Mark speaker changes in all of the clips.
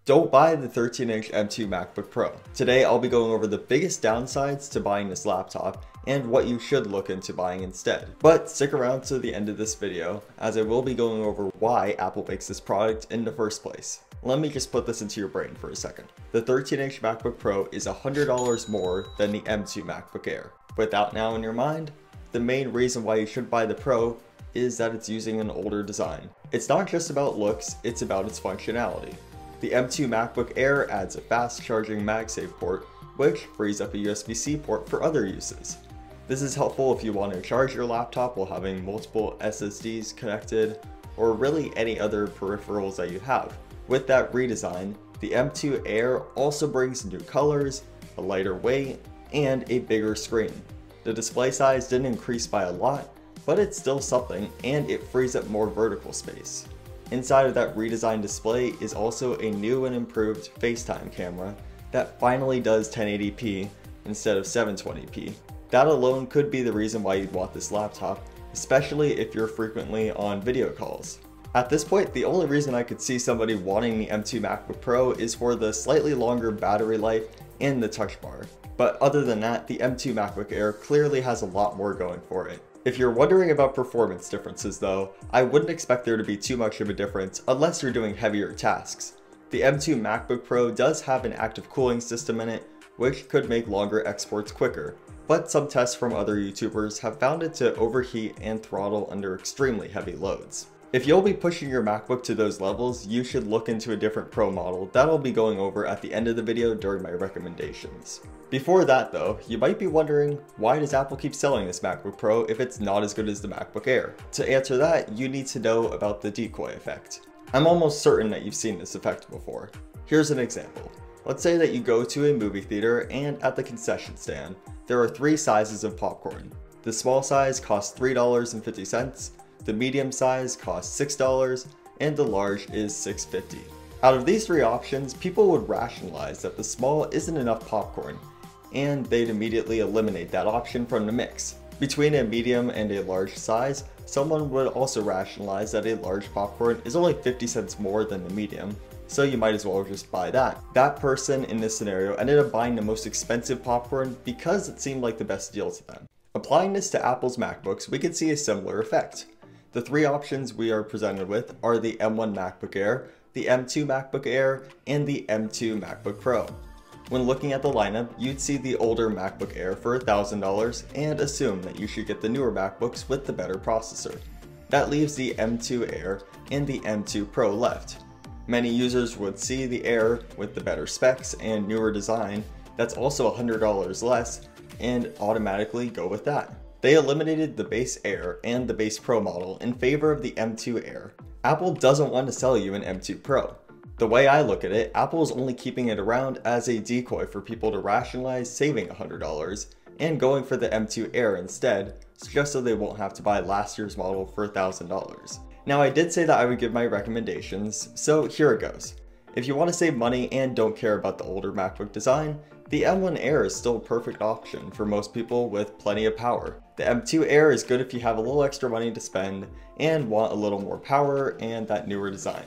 Speaker 1: Don't buy the 13-inch M2 MacBook Pro. Today I'll be going over the biggest downsides to buying this laptop and what you should look into buying instead. But stick around to the end of this video as I will be going over why Apple makes this product in the first place. Let me just put this into your brain for a second. The 13-inch MacBook Pro is $100 more than the M2 MacBook Air. With that now in your mind, the main reason why you should buy the Pro is that it's using an older design. It's not just about looks, it's about its functionality. The M2 MacBook Air adds a fast charging MagSafe port, which frees up a USB-C port for other uses. This is helpful if you want to charge your laptop while having multiple SSDs connected, or really any other peripherals that you have. With that redesign, the M2 Air also brings new colors, a lighter weight, and a bigger screen. The display size didn't increase by a lot, but it's still something, and it frees up more vertical space. Inside of that redesigned display is also a new and improved FaceTime camera that finally does 1080p instead of 720p. That alone could be the reason why you'd want this laptop, especially if you're frequently on video calls. At this point, the only reason I could see somebody wanting the M2 MacBook Pro is for the slightly longer battery life and the touch bar. But other than that, the M2 MacBook Air clearly has a lot more going for it. If you're wondering about performance differences though, I wouldn't expect there to be too much of a difference unless you're doing heavier tasks. The M2 MacBook Pro does have an active cooling system in it, which could make longer exports quicker, but some tests from other YouTubers have found it to overheat and throttle under extremely heavy loads. If you'll be pushing your MacBook to those levels, you should look into a different Pro model that I'll be going over at the end of the video during my recommendations. Before that though, you might be wondering, why does Apple keep selling this MacBook Pro if it's not as good as the MacBook Air? To answer that, you need to know about the decoy effect. I'm almost certain that you've seen this effect before. Here's an example. Let's say that you go to a movie theater and at the concession stand, there are 3 sizes of popcorn. The small size costs $3.50, the medium size costs $6, and the large is $6.50. Out of these 3 options, people would rationalize that the small isn't enough popcorn, and they'd immediately eliminate that option from the mix. Between a medium and a large size, someone would also rationalize that a large popcorn is only 50 cents more than the medium, so you might as well just buy that. That person in this scenario ended up buying the most expensive popcorn because it seemed like the best deal to them. Applying this to Apple's MacBooks, we could see a similar effect. The 3 options we are presented with are the M1 MacBook Air, the M2 MacBook Air, and the M2 MacBook Pro. When looking at the lineup, you'd see the older MacBook Air for $1,000 and assume that you should get the newer MacBooks with the better processor. That leaves the M2 Air and the M2 Pro left. Many users would see the Air with the better specs and newer design that's also $100 less and automatically go with that. They eliminated the base Air and the base Pro model in favor of the M2 Air. Apple doesn't want to sell you an M2 Pro. The way I look at it, Apple is only keeping it around as a decoy for people to rationalize saving $100 and going for the M2 Air instead, just so they won't have to buy last year's model for $1,000. Now I did say that I would give my recommendations, so here it goes. If you want to save money and don't care about the older MacBook design, the M1 Air is still a perfect option for most people with plenty of power. The M2 Air is good if you have a little extra money to spend and want a little more power and that newer design.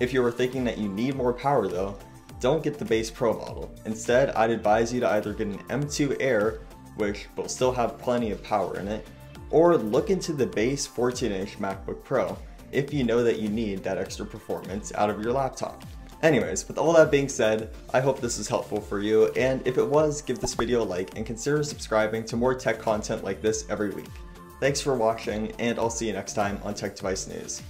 Speaker 1: If you were thinking that you need more power though, don't get the base Pro model. Instead, I'd advise you to either get an M2 Air, which will still have plenty of power in it, or look into the base 14-inch MacBook Pro if you know that you need that extra performance out of your laptop. Anyways, with all that being said, I hope this was helpful for you, and if it was, give this video a like and consider subscribing to more tech content like this every week. Thanks for watching, and I'll see you next time on Tech Device News.